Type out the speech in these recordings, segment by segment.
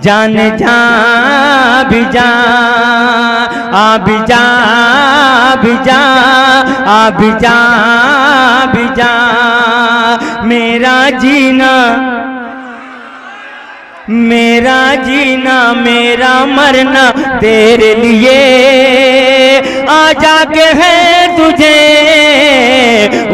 जान जा भी जा आ भी जा भी जा आ भी जा भी जा, मेरा जीना मेरा जीना मेरा मरना तेरे लिए, आ जाके है तुझे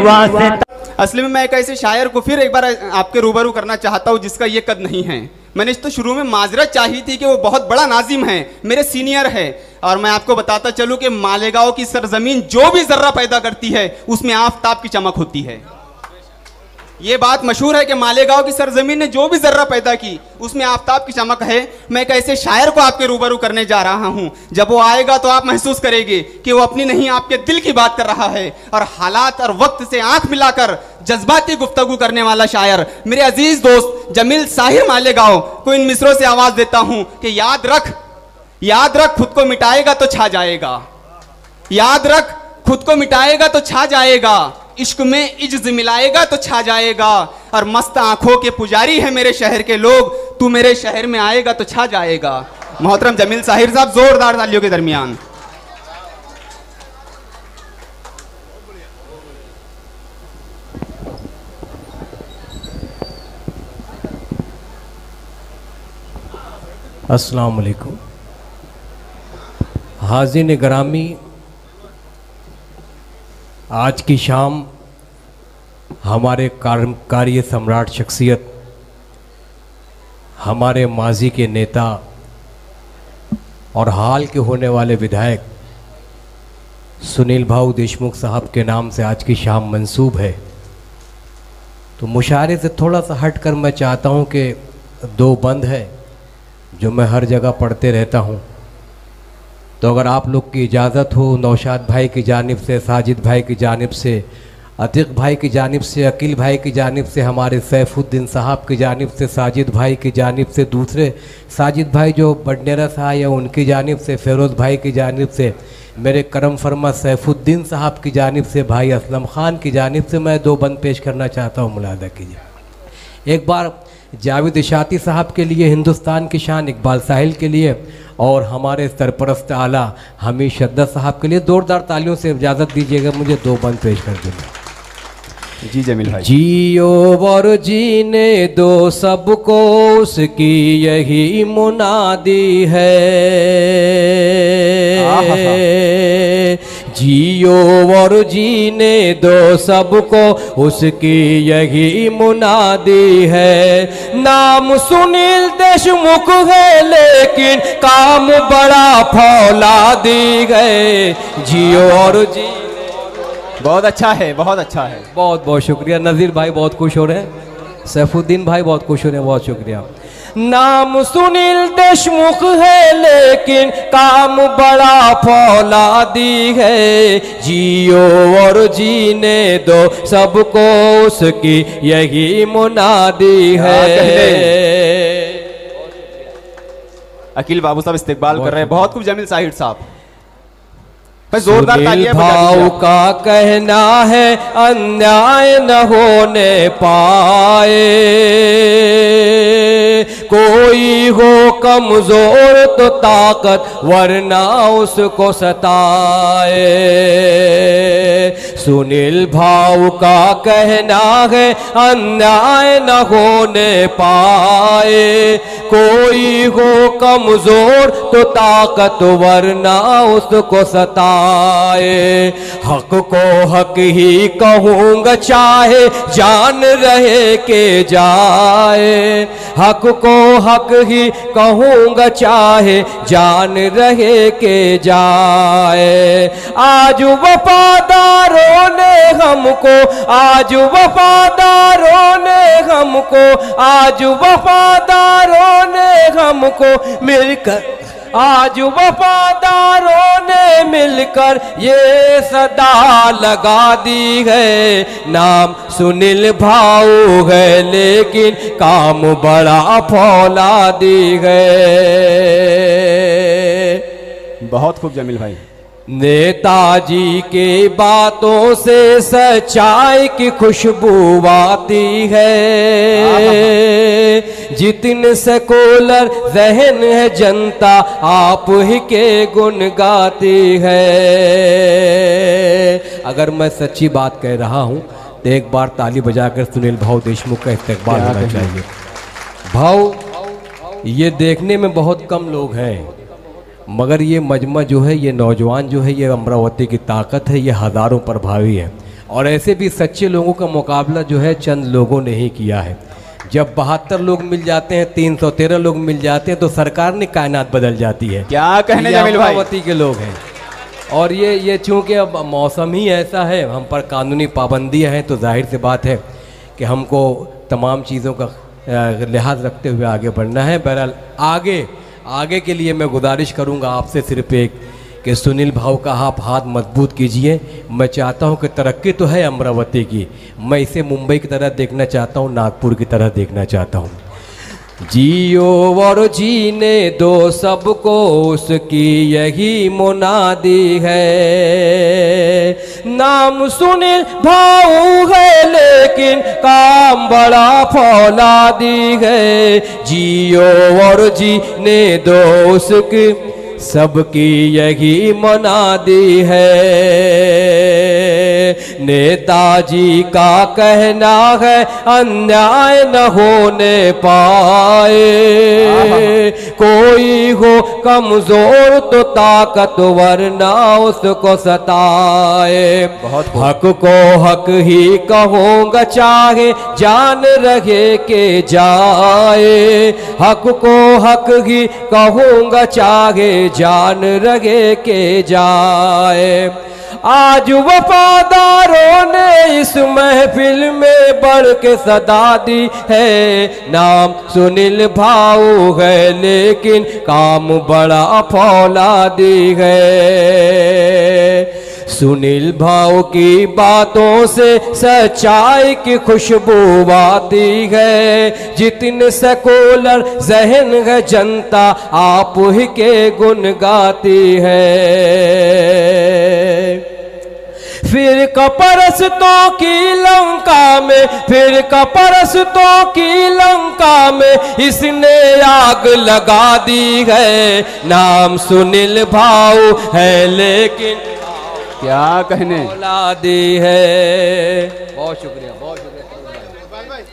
वास्ता। असली में मैं एक ऐसे शायर को फिर एक बार आपके रूबरू करना चाहता हूँ जिसका ये कद नहीं है। मैंने तो शुरू में माजरत चाही थी कि वो बहुत बड़ा नाजिम है, मेरे सीनियर है, और मैं आपको बताता चलूँ कि मालेगांव की सरजमीन जो भी जर्रा पैदा करती है उसमें आफताब की चमक होती है। ये बात मशहूर है कि मालेगांव की सरजमीन ने जो भी जर्रा पैदा की उसमें आफताब की चमक है। मैं एक ऐसे शायर को आपके रूबरू करने जा रहा हूं, जब वो आएगा तो आप महसूस करेंगे कि वो अपनी नहीं आपके दिल की बात कर रहा है, और हालात और वक्त से आंख मिलाकर जज्बाती गुफ्तगू करने वाला शायर मेरे अजीज दोस्त जमील साहिर मालेगांव को इन मिसरों से आवाज देता हूं कि याद रख खुद को मिटाएगा तो छा जाएगा, याद रख खुद को मिटाएगा तो छा जाएगा, इश्क में इज्ज मिलाएगा तो छा जाएगा, और मस्त आंखों के पुजारी है मेरे शहर के लोग, तू मेरे शहर में आएगा तो छा जाएगा। मोहतरम जमील साहिर साहब, जोरदार तालियों के दरमियान। अस्सलाम वालेकुम। हाज़िन ग्रामी, आज की शाम हमारे कार्य सम्राट शख्सियत, हमारे माजी के नेता और हाल के होने वाले विधायक सुनील भाऊ देशमुख साहब के नाम से आज की शाम मंसूब है। तो मुशायरे से थोड़ा सा हट कर मैं चाहता हूं कि दो बंद है जो मैं हर जगह पढ़ते रहता हूं, तो अगर आप लोग की इजाज़त हो, नौशाद भाई की जानिब से, साजिद भाई की जानिब से, अतीक भाई की जानिब से, अकील भाई की जानिब से, हमारे सैफुद्दीन साहब की जानिब से, साजिद भाई की जानिब से, दूसरे साजिद भाई जो बडनेरा से आए उनकी जानिब से, फ़िरोज़ भाई की जानिब से, मेरे करम फरमा सैफुद्दीन साहब की जानिब से, भाई असलम ख़ान की जानिब से मैं दो बंद पेश करना चाहता हूँ, मुलाहदा कीजिए। एक बार जावेद इशाती साहब के लिए, हिंदुस्तान की शान इकबाल साहिल के लिए, और हमारे सरपरस्त आला हमीद शद्दत साहब के लिए जोरदार तालियों से इजाज़त दीजिएगा मुझे दो बंद पेश कर देना। जी जमील भाई। जियो और जीने दो सबको उसकी यही मुनादी है, जियो और जीने दो सबको उसकी यही मुनादी है। नाम सुनील देशमुख है लेकिन काम बड़ा फौलादी है, जियो और जी। बहुत अच्छा है, बहुत अच्छा है, बहुत बहुत शुक्रिया। नज़ीर भाई बहुत खुश हो रहे हैं, सैफुद्दीन भाई बहुत खुश हो रहे हैं, बहुत शुक्रिया। नाम सुनील देशमुख है लेकिन काम बड़ा फौलादी है, जियो और जीने दो सबको उसकी यही मुनादी है। अकील बाबू साहब इस्तेकबाल कर रहे हैं, बहुत खूब जमील साहिर साहब। जोरदार तालियां भाव का कहना है अन्याय न होने पाए, कोई हो कमजोर तो ताकत वरना उसको सताए। सुनील भाव का कहना है अन्याय न होने पाए, कोई हो कमजोर तो ताकत वरना उसको सताए। हक को हक ही कहूँगा चाहे जान रहे के जाए, हक को हक ही कहूँगा चाहे जान रहे के जाए। आज वफादारों ने हमको, आज वफादारों ने हमको, आज वफादारों ने हमको मिलकर, आज वफादारों ने मिलकर ये सदा लगा दी है। नाम सुनील भाऊ है लेकिन काम बड़ा फौलादी है। बहुत खूब जमील भाई। नेताजी के बातों से सच्चाई की खुशबू आती है, जितने सेकुलर जहन है जनता आप ही के गुण गाती है। अगर मैं सच्ची बात कह रहा हूं तो एक बार ताली बजाकर सुनील भाऊ देशमुख का इस्तेकबाल होना चाहिए। भाऊ, ये देखने में बहुत कम लोग हैं, मगर ये मजमा जो है, ये नौजवान जो है, ये अमरावती की ताकत है, ये हज़ारों प्रभावी है। और ऐसे भी सच्चे लोगों का मुकाबला जो है चंद लोगों ने ही किया है। जब 72 लोग मिल जाते हैं, 313 लोग मिल जाते हैं, तो सरकार ने कायनात बदल जाती है। क्या कहने जमील भाई, अमरावती के लोग हैं। और ये चूँकि अब मौसम ही ऐसा है, हम पर कानूनी पाबंदियाँ हैं, तो जाहिर सी बात है कि हमको तमाम चीज़ों का लिहाज रखते हुए आगे बढ़ना है। बहरहाल आगे के लिए मैं गुजारिश करूंगा आपसे सिर्फ एक कि सुनील भाऊ का आप हाथ मजबूत कीजिए। मैं चाहता हूं कि तरक्की तो है अमरावती की, मैं इसे मुंबई की तरह देखना चाहता हूं, नागपुर की तरह देखना चाहता हूं। जियो और जीने दो सबको, उसकी यही मुनादी है। नाम सुनील भाऊ है लेकिन काम बड़ा फौलादी है। जियो और जीने दो उसकी सबकी यही मुनादी है। नेताजी का कहना है अन्याय न होने पाए, कोई हो कमजोर तो ताकतवर ना उसको सताए। हक को हक ही कहूँगा चाहे जान रहे के जाए, हक को हक ही कहूँगा चाहे जान रहे के जाए। आज वफादारों ने इस महफिल में बढ़ के सदा दी है। नाम सुनील भाऊ है लेकिन काम बड़ा फौलादी है। सुनील भाऊ की बातों से सच्चाई की खुशबू आती है, जितने सेकुलर जहन है जनता आप ही के गुण गाती है। फिर कपरस्तों की लंका में, फिर कपरस्तों की लंका में इसने आग लगा दी है। नाम सुनील भाऊ है लेकिन क्या कहने औलादी है। बहुत शुक्रिया, बहुत शुक्रिया,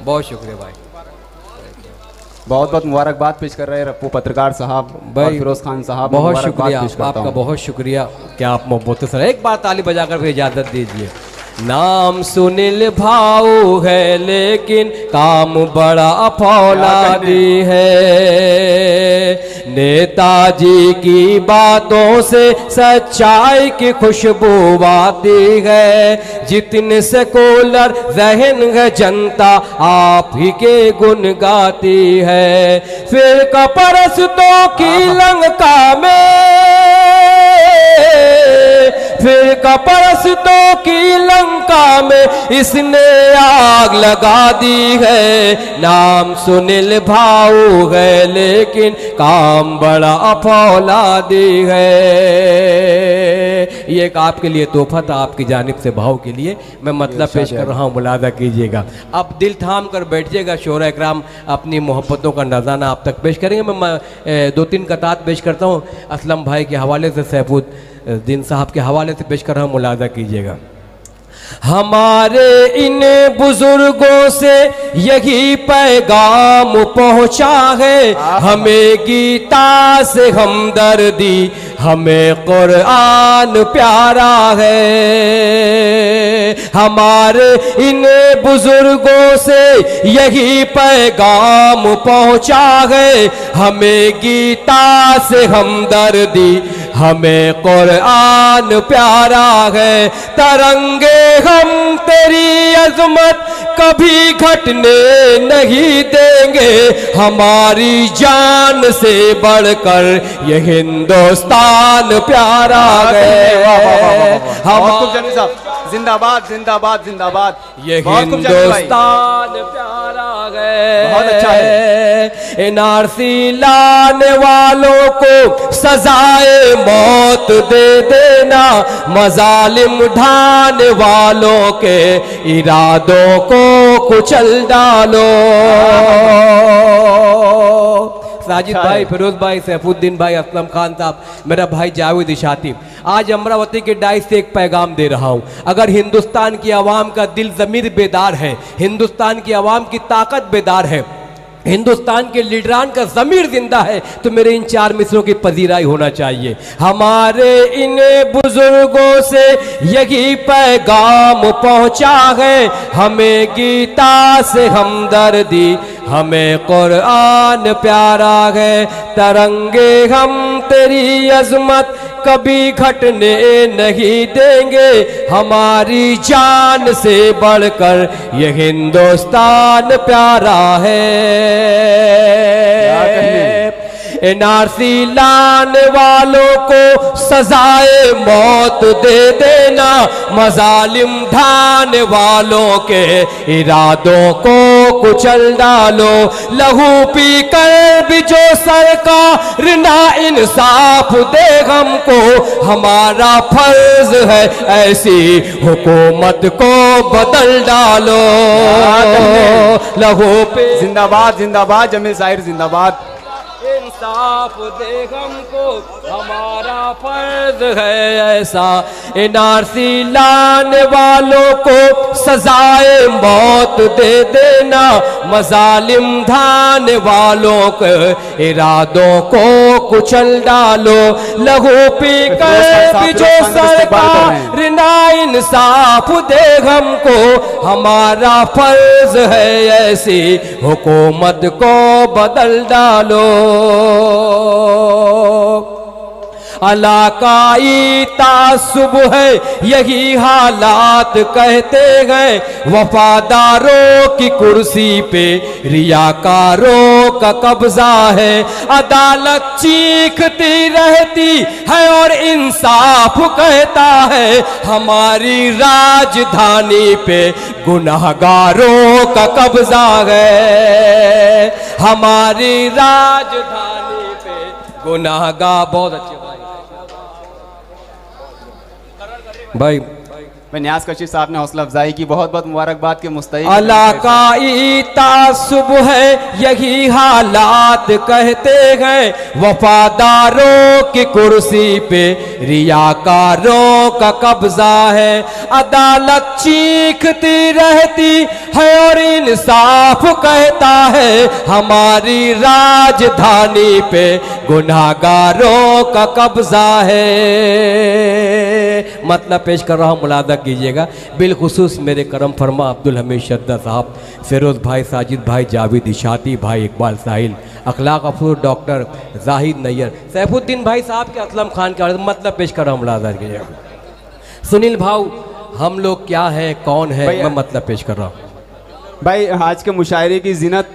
बहुत शुक्रिया भाई। बहुत बहुत मुबारकबाद पेश कर रहे हैं रप्पू पत्रकार साहब और फिरोज खान साहब। बहुत शुक्रिया आपका, बहुत शुक्रिया कि आप मोहब्बत से एक बार ताली बजाकर फिर इजाजत दीजिए। नाम सुनील भाऊ है लेकिन काम बड़ा फौलादी है। नेताजी की बातों से सच्चाई की खुशबू आती है, जितने सेकुलर जहन है जनता आप ही के गुण गाती है। फिर कपरस्तों की लंका में, फिर कपरस्तों की लंका में इसने आग लगा दी है। नाम सुनील भाऊ है लेकिन काम बड़ा फौलादी है। ये एक आपके लिए तोहफा था आपकी जानिब से भाव के लिए, मैं मतलब पेश कर रहा हूँ, मुलाजा कीजिएगा। अब दिल थाम कर बैठिएगा, शोरा इकराम अपनी मोहब्बतों का नज़ाना आप तक पेश करेंगे। मैं 2-3 कतात पेश करता हूँ असलम भाई के हवाले से, सैफुद्दीन साहब के हवाले से पेश कर रहा हूँ, मुलाजा कीजिएगा। हमारे इन बुजुर्गों से यही पैगाम पहुँचा है, हमें गीता से हमदर्दी, हमें कुरान प्यारा है। हमारे इन बुजुर्गों से यही पैगाम पहुँचा है, हमें गीता से हमदर्दी, हमें कुरान प्यारा है। तरंगे हम तेरी अजमत कभी घटने नहीं देंगे, हमारी जान से बढ़कर ये हिंदुस्तान प्यारा है। जिंदाबाद जिंदाबाद जिंदाबाद। ये बहुत खूब जावेद भाई। हिंदुस्तान प्यारा है, बहुत अच्छा है। एनआरसी लाने वालों को सजाए मौत दे देना, मजालिम ढाने वालों के इरादों को कुचल डालो। साजिद भाई, फिरोज भाई, सैफुद्दीन भाई, असलम खान साहब, मेरा भाई जावेद इशाती, आज अमरावती के डाइस से एक पैगाम दे रहा हूं। अगर हिंदुस्तान की आवाम का दिल ज़मीर बेदार है, हिंदुस्तान की आवाम की ताकत बेदार है, हिंदुस्तान के लीडरान का ज़मीर जिंदा है, तो मेरे इन 4 मिसरों की पजीराई होना चाहिए। हमारे इन बुजुर्गों से यही पैगाम पहुंचा है, हमें गीता से हमदर्दी, हमें कुरान प्यारा है। तरंगे हम तेरी अजमत कभी घटने नहीं देंगे, हमारी जान से बढ़कर ये हिंदुस्तान प्यारा है। एनआरसी लाने वालों को सजाए मौत दे देना, मजालिम ढाने वालों के इरादों को कुचल डालो। लहू पी कर भी जो सरकार ना इंसाफ दे हमको, हमारा फर्ज है ऐसी हुकूमत को बदल डालो। लहू पे जिंदाबाद जिंदाबाद, जमील जाहिर जिंदाबाद। इंसाफ दे हमको, हमारा फर्ज है ऐसा। एनआरसी लाने वालों को सजाए मौत दे देना, मजालिम ढाने वालों के इरादों को कुचल डालो। लहू पी कर भी जो सरकार ना इंसाफ दे हमको, हमारा फर्ज है ऐसी हुकूमत को बदल डालो। अलाकाई तासुब है यही हालात कहते हैं, वफादारों की कुर्सी पे रियाकारों का कब्जा है। अदालत चीखती रहती है और इंसाफ कहता है, हमारी राजधानी पे गुनाहगारों का कब्जा है। हमारी राजधानी पे गुनाहगार। बहुत अच्छे भाई न्याज कशीफ साहब ने हौसला अफजाई की, बहुत बहुत मुबारकबाद के मुस्तहिक। अलाकाई तासुब है यही हालात कहते हैं, वफादारों की कुर्सी पे रियाकारों का कब्जा है। अदालत चीखती रहती है और इंसाफ कहता है, हमारी राजधानी पे गुनाहगारों का कब्जा है। मतलब पेश कर रहा हूं, मुलादा कीजिएगा। बिलखुसूस मेरे करम फरमा अब्दुल हमीद शद्दा साहब, फिरोज भाई, साजिद भाई, जावेद इशाती भाई, इकबाल साहिल, अखलाक अफरूर, डॉक्टर जाहिद नैयर, सैफुद्दीन भाई साहब के, असलम खान के मतलब पेश कर रहा हूँ, मुलादा कीजिएगा। सुनील भाऊ, हम लोग क्या हैं, कौन है, मैं मतलब पेश कर रहा हूँ। भाई आज के मुशायरे की ज़ीनत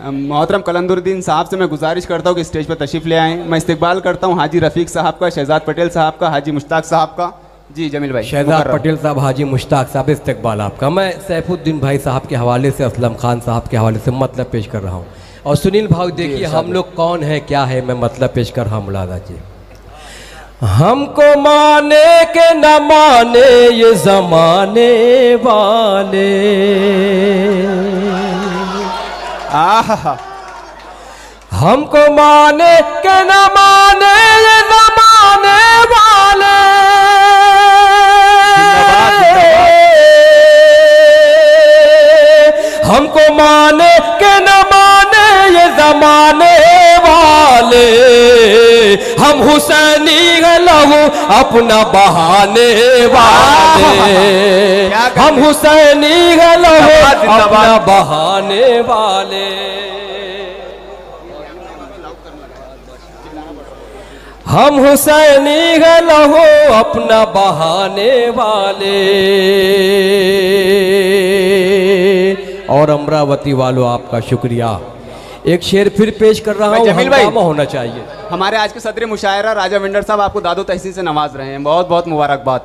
मोहतरम कलंदरुद्दीन साहब से मैं गुजारिश करता हूँ कि स्टेज पर तशरीफ़ ले आएँ। मैं इस्तकबाल करता हूँ हाजी रफ़ीक साहब का, शहजाद पटेल साहब का, हाजी मुश्ताक साहब का। जी जमील भाई। शहजाद पटेल साहब, हाजी मुश्ताक साहब, इस्तकबाल आपका। मैं सैफुद्दीन भाई साहब के हवाले से, असलम खान साहब के हवाले से मतलब पेश कर रहा हूँ। और सुनील भाई देखिए हम लोग कौन है, क्या है, मैं मतलब पेश कर रहा हूँ, मुलादा जी। हमको माने के न माने ये जमाने वाले, हमको माने के न माने ये जमाने वाले, हमको माने के न माने ये जमाने वाले, हम हुसैनी है लहू अपना बहाने वाले, हम हुसैनी है लहू अपना बहाने वाले, हम हुसैनी है लहू अपना बहाने वाले। और अमरावती वालों आपका शुक्रिया। एक शेर फिर पेश कर रहा हूँ, हंगामा होना चाहिए। हमारे आज के सदर मुशायरा राजा विंडर साहब आपको दादो तहसीन से नवाज रहे हैं, बहुत बहुत मुबारकबाद।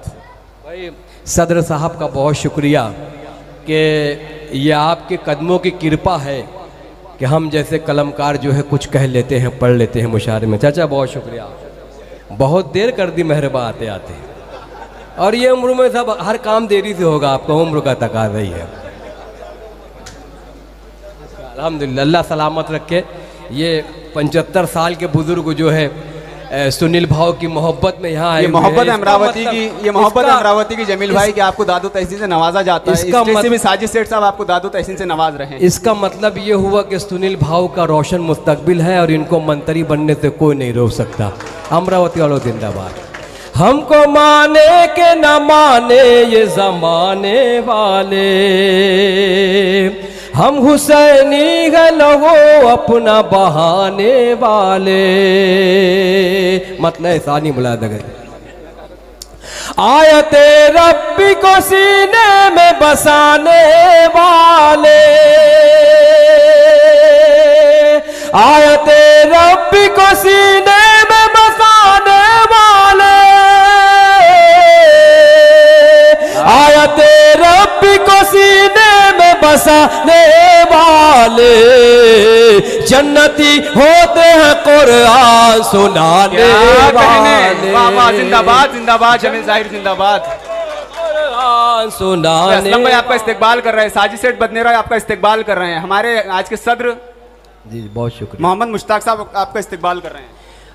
भाई सदर साहब का बहुत शुक्रिया कि ये आपके कदमों की कृपा है कि हम जैसे कलमकार जो है कुछ कह लेते हैं, पढ़ लेते हैं मुशायरे में। चाचा बहुत शुक्रिया, बहुत देर कर दी मेहरबान आते आते। और ये उम्र में सब हर काम देरी से होगा, आपका उम्र का तकाज़ा ही है। अल्हम्दुलिल्लाह, अल्लाह सलामत रखे। ये 75 साल के बुजुर्ग जो है सुनील भाव की मोहब्बत में यहाँ आए। ये मोहब्बत अमरावती की, ये मोहब्बत अमरावती की जमील भाई कि आपको दादू तहसीन से नवाजा जाता है। इसका मतलब भी साजिद सेठ साहब आपको दादू तहसीन से नवाज रहे हैं। इसका मतलब ये हुआ कि सुनील भाव का रोशन मुस्तकबिल है और इनको मंत्री बनने से कोई नहीं रोक सकता। अमरावती वालों जिंदाबाद। हमको माने के न माने ये जमाने वाले, हम हुसैनी है लहो अपना बहाने वाले। मतलब सानी मुलाद आयते रब्बी को सीने में बसाने वाले, आयते रब्बी को सीने में बसाने वाले, आयते रब्बी को सीने में बसाने वाले, जन्नती होते हैं कुरान सुनाने वाले। वाह, जिंदाबाद जिंदाबाद, जमील जाहिर जिंदाबाद। कुरान सुनाने। असलम भाई आपका इस्तेकबाल कर रहे हैं, साजिद सेठ बदनेरा आपका इस्तेकबाल कर रहे हैं, हमारे आज के सदर जी बहुत शुक्रिया मोहम्मद मुश्ताक साहब आपका इस्तेकबाल कर रहे हैं।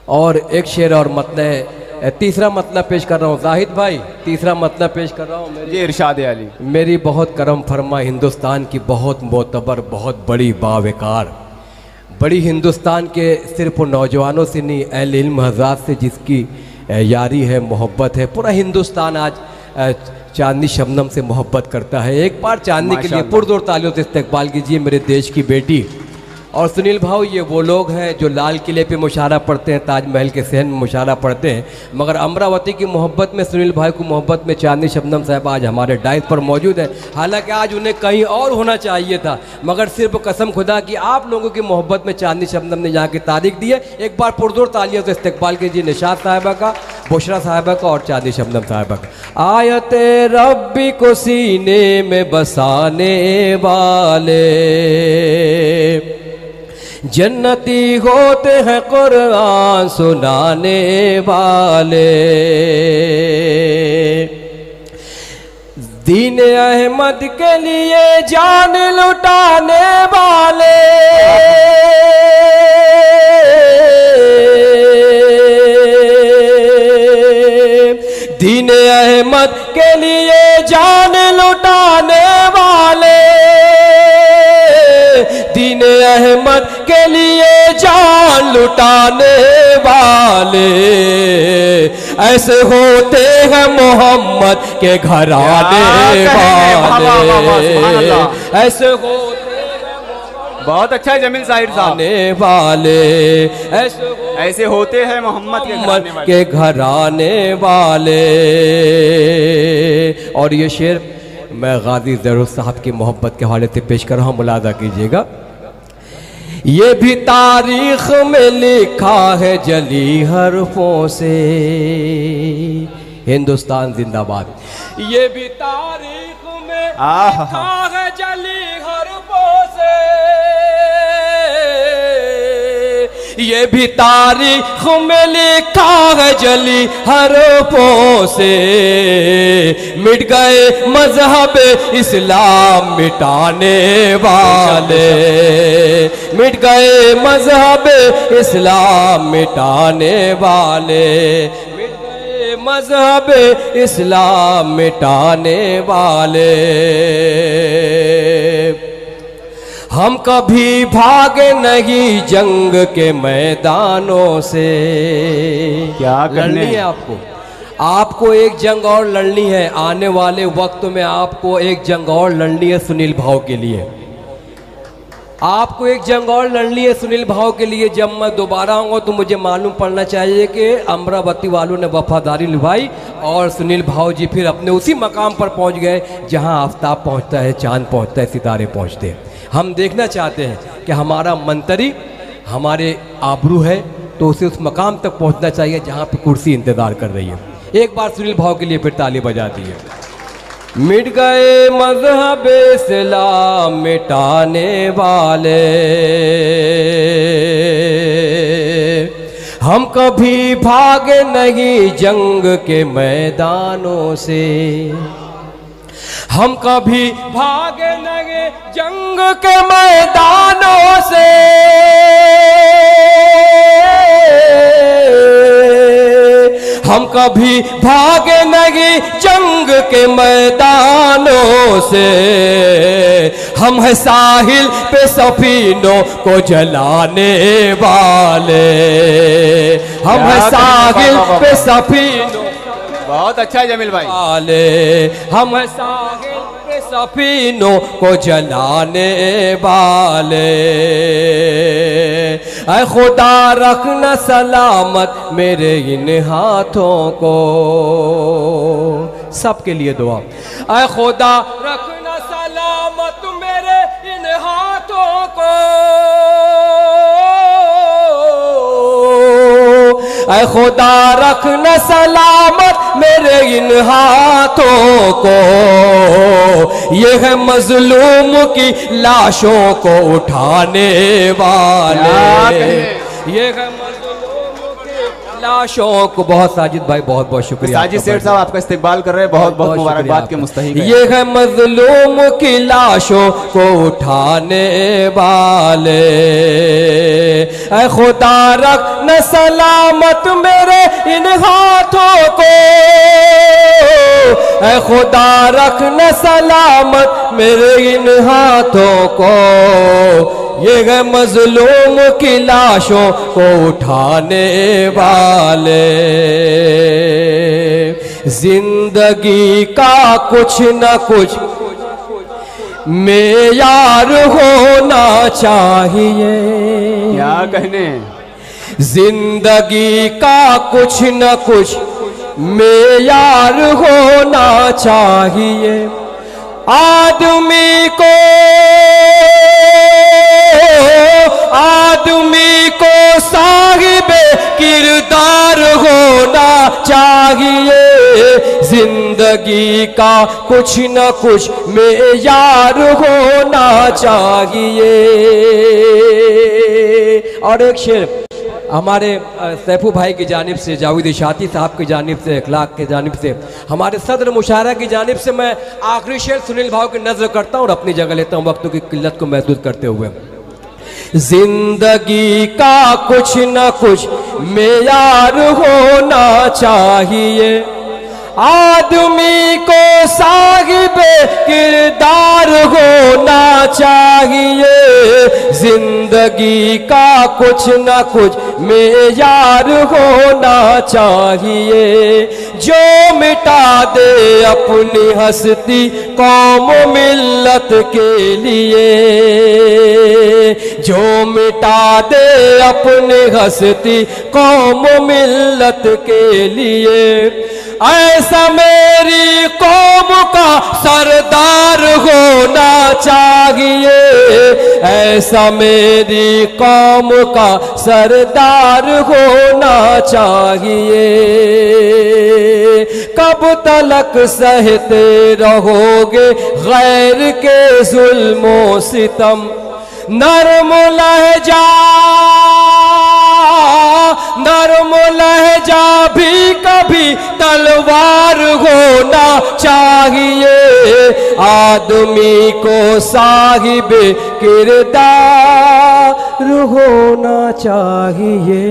और एक शेर और मतलब तीसरा मतलब पेश कर रहा हूँ जाहिद भाई, तीसरा मतलब पेश कर रहा हूँ। ये इरशाद अली, मेरी बहुत करम फरमा हिंदुस्तान की बहुत मोतबर बहुत बड़ी बावकार, बड़ी हिंदुस्तान के सिर्फ नौजवानों से नहीं अहले इल्म हज़रात से जिसकी यारी है, मोहब्बत है। पूरा हिंदुस्तान आज चांदनी शबनम से मोहब्बत करता है। एक बार चांदनी के लिए पुरजोर तालियों से इस्तकबाल कीजिए मेरे देश की बेटी। और सुनील भाव ये वो लोग हैं जो लाल किले पे मुशारा पढ़ते हैं, ताजमहल के सहन में मुशारा पढ़ते हैं, मगर अमरावती की मोहब्बत में सुनील भाई को मोहब्बत में चांदनी शबनम साहब आज हमारे डाइस पर मौजूद है। हालांकि आज उन्हें कहीं और होना चाहिए था, मगर सिर्फ कसम खुदा की आप लोगों की मोहब्बत में चांदनी शबनम ने यहाँ की तारीख दी है। एक बार पुरजोर तालियों से इस्तकबाल कीजिए निशात साहिबा का, बुशरा साहिबा का और चांदनी शबनम साहिबा का। आयते रब्बी को सीने में बसाने वाले, जन्नती होते हैं कुरान सुनाने वाले, दीन अहमद के लिए जान लुटाने वाले, दीन अहमद के लिए जान लुटाने वाले, दीन अहमद के लिए जान लुटाने वाले, ऐसे होते हैं मोहम्मद के घराने वाले, ऐसे होते हैं बहुत अच्छा है जमील जाहिर साहब वाले, ऐसे होते हैं मोहम्मद के घराने वाले। और ये शेर मैं गाजी ज़रूर साहब की मोहब्बत के हवाले से पेश कर रहा हूँ, मुलाजा कीजिएगा। ये भी तारीख में लिखा है जली हरफों से, हिंदुस्तान जिंदाबाद। ये भी तारीख में लिखा है जली हरफों से, ये भी तारीख में लिखा है जली हरफों से, मिट गए मजहब इस्लाम मिटाने वाले, मिट गए मजहब इस्लाम मिटाने वाले, मिट गए मजहब इस्लाम मिटाने वाले। हम कभी भागे नहीं जंग के मैदानों से। क्या लड़नी है आपको, आपको एक जंग और लड़नी है, आने वाले वक्त में आपको एक जंग और लड़नी है सुनील भाव के लिए, आपको एक जंग और लड़नी है सुनील भाव के लिए। जब मैं दोबारा आऊँगा तो मुझे मालूम पड़ना चाहिए कि अमरावती वालों ने वफादारी निभाई और सुनील भाव जी फिर अपने उसी मकाम पर पहुँच गए जहाँ आफ्ताब पहुँचता है, चाँद पहुँचता है, सितारे पहुँचते हैं। हम देखना चाहते हैं कि हमारा मंत्री हमारे आबरू है तो उसे उस मकाम तक पहुँचना चाहिए जहाँ पर कुर्सी इंतज़ार कर रही है। एक बार सुनील भाव के लिए फिर ताली बजा दी है। मिट गए मजहब इस्लाम मिटाने वाले, हम कभी भागे नहीं जंग के मैदानों से, हम कभी भागे नहीं जंग के मैदानों से, हम कभी भागे नहीं जंग के मैदानों से, हम है साहिल पे सफीनों को जलाने वाले, हम है साहिल पे सफीनों, बहुत अच्छा है जमील भाई, वाले हम है साहिल पे सफीनों को जलाने वाले। ऐ खुदा रखना सलामत मेरे इन हाथों को, सबके लिए दुआ। ऐ खुदा रखना सलामत मेरे इन हाथों को, ऐ खुदा रखना सलामत मेरे इन हाथों को, ये है मजलूम की लाशों को उठाने वाले, ये है मजलूम की लाशों को। बहुत साजिद भाई बहुत बहुत शुक्रिया। साजिद सेठ साहब आपका इस्तेकबाल कर रहे हैं, बहुत बहुत मुबारकबाद के मुस्तहिक है। ये है मजलूम की लाशों को उठाने वाले, ऐ खुदा रखना सलामत मेरे इन हाथों को, ऐ खुदा रखना सलामत मेरे इन हाथों को, ये है मजलूम की लाशों को उठाने वाले। जिंदगी का कुछ न कुछ मेयार होना चाहिए, क्या कहने, जिंदगी का कुछ न कुछ मेयार होना चाहिए। आदमी को साहिबे किरदार होना चाहिए, जिंदगी का कुछ न कुछ मेयार होना चाहिए। और एक शेर हमारे सैफू भाई की जानिब से, जावेद इशाती साहब की जानिब से, अखलाक की जानिब से, हमारे सदर मुशायरा की जानिब से मैं आखिरी शेर सुनील भाव की नजर करता हूँ और अपनी जगह लेता हूँ वक्तों की किल्लत को महसूस करते हुए। जिंदगी का कुछ न कुछ मेयार होना चाहिए, आदमी को साहिबे किरदार होना चाहिए, जिंदगी का कुछ न कुछ मेयार होना चाहिए। जो मिटा दे अपनी हस्ती कौम मिल्लत के लिए, जो मिटा दे अपनी हस्ती कौम मिल्लत के लिए, ऐसा मेरी कौम का सरदार होना चाहिए, ऐसा मेरी कौम का सरदार होना चाहिए। कब तलक सहते रहोगे गैर के जुल्मों सितम, नरम लहजा भी कभी तलवार होना चाहिए, आदमी को साहिबे किरदार होना चाहिए।